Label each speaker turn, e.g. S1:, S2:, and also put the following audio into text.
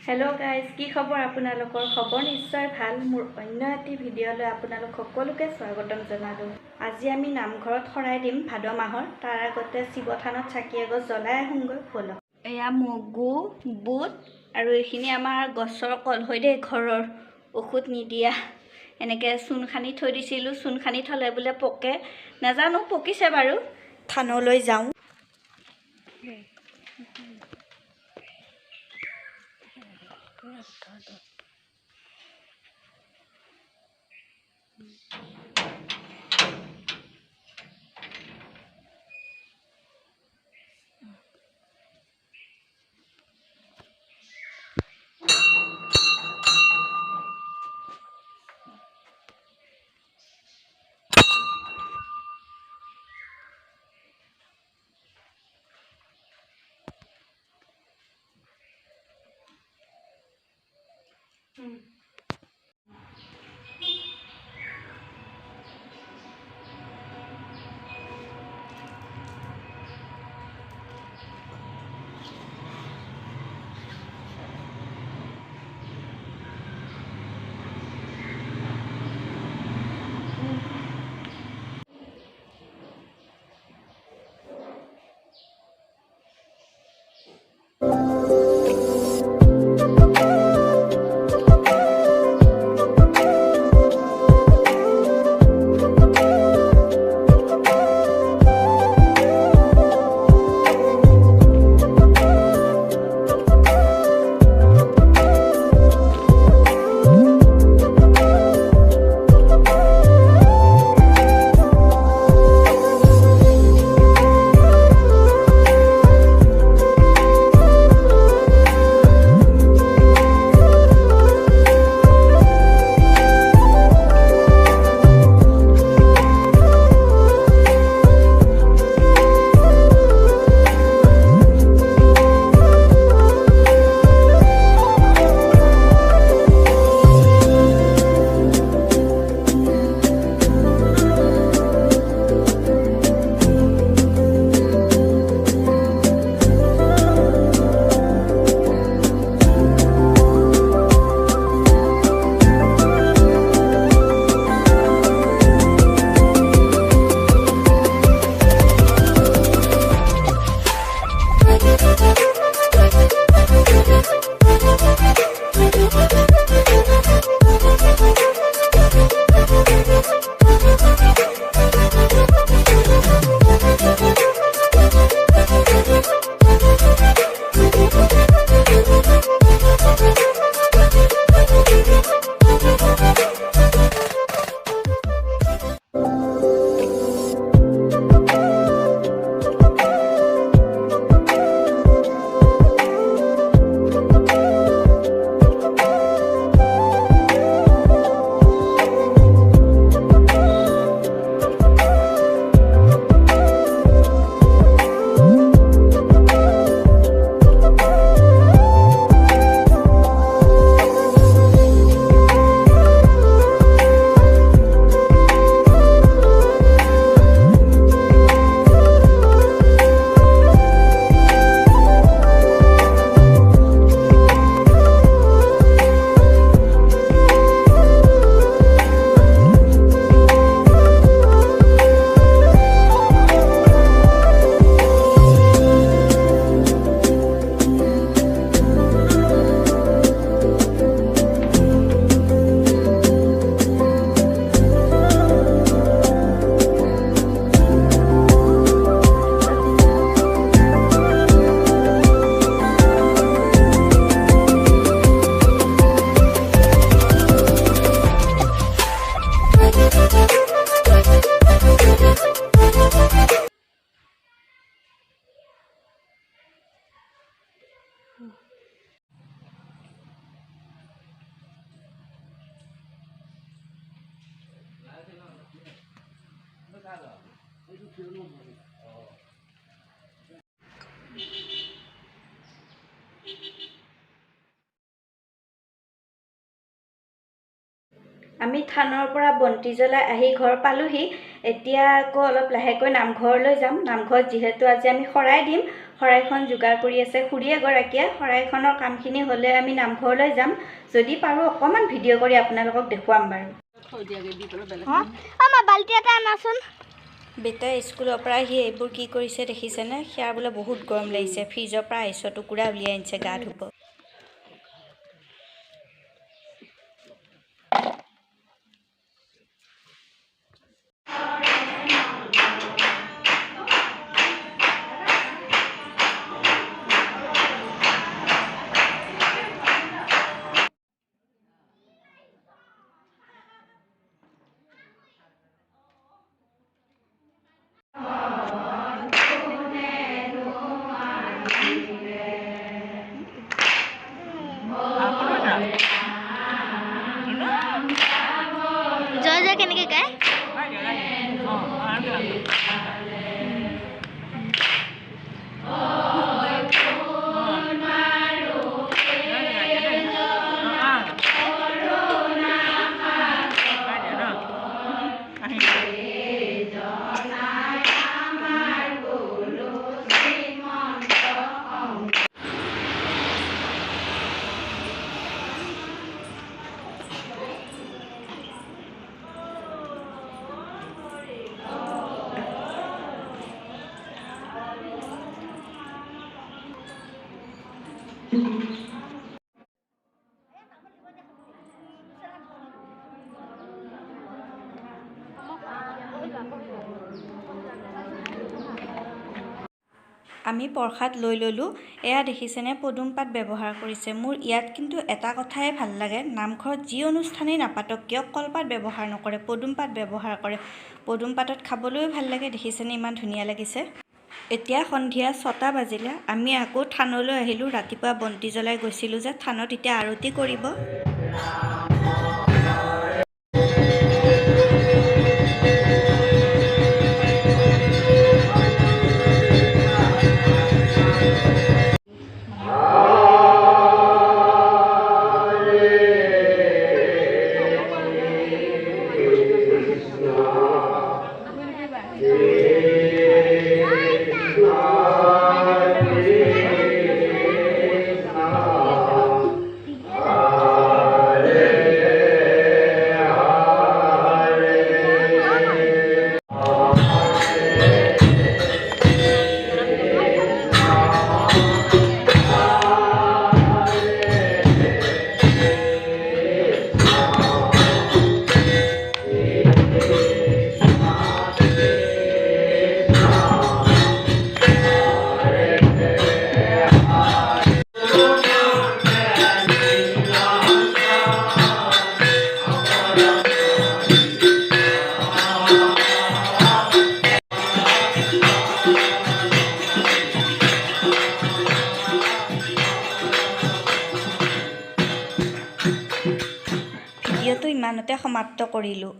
S1: Hello' guys, কি খবৰ আপোনালোকৰ? খবৰ নিশ্চয় ভাল। মোৰ অন্য এটি ভিডিঅ'লৈ আপোনালোক সকলোকে স্বাগতম জনালোঁ। আজি আমি নামঘৰত শৰাই দিম ভাদ মাহৰ। তাৰ আগতে শিৱ থানত চাকি এগছ জ্বলাই আহোঁগৈ ব'লক। এয়া মগু, বুট আৰু এইখিনি আমাৰ গছৰ কল হৈ দেই, ঘৰৰ ঔষধ নিদিয়া। এনেকৈ চূণ সানি থৈ দিছিলোঁ। চূণ সানি থ'লে বোলে পকে, নাজানো পকিছে বাৰু। থানলৈ যাওঁ। আমি থানৰ পৰা বন্তি জ্বলাই আহি ঘৰ পালোহি। এতিয়া আকৌ অলপ লাহেকৈ নামঘৰলৈ যাম। নামঘৰত যিহেতু আজি আমি শৰাই দিম, শৰাইখন যোগাৰ কৰি আছে খুৰী এগৰাকীয়ে। শৰাইখনৰ কামখিনি হ'লে আমি নামঘৰলৈ যাম। যদি পাৰোঁ অকণমান ভিডিঅ' কৰি আপোনালোকক দেখুৱাম বাৰু। বাল্টি এটা আনাচোন। বেটাই স্কুলৰ পৰা আহি এইবোৰ কি কৰিছে দেখিছেনে? সেয়া বোলে বহুত গৰম লাগিছে, ফ্ৰিজৰ পৰা আইচৰ টুকুৰা উলিয়াই আনিছে গা ধুব। জয় জয় কেনেকৈ গায়? আমি প্ৰসাদ লৈ ল'লোঁ। এয়া দেখিছেনে পদুম পাত ব্যৱহাৰ কৰিছে। মোৰ ইয়াত কিন্তু এটা কথাই ভাল লাগে, নামঘৰত যি অনুষ্ঠানেই নাপাতক কিয় কলপাত ব্যৱহাৰ নকৰে, পদুম পাত ব্যৱহাৰ কৰে। পদুম পাতত খাবলৈও ভাল লাগে। দেখিছেনে ইমান ধুনীয়া লাগিছে। এতিয়া সন্ধিয়া 6টা বাজিলে। আমি আকৌ থানলৈ আহিলোঁ। ৰাতিপুৱা বন্তি জ্বলাই গৈছিলোঁ যে থানত এতিয়া আৰতি কৰিব। ভিডিঅ'টো ইমানতে সমাপ্ত কৰিলোঁ।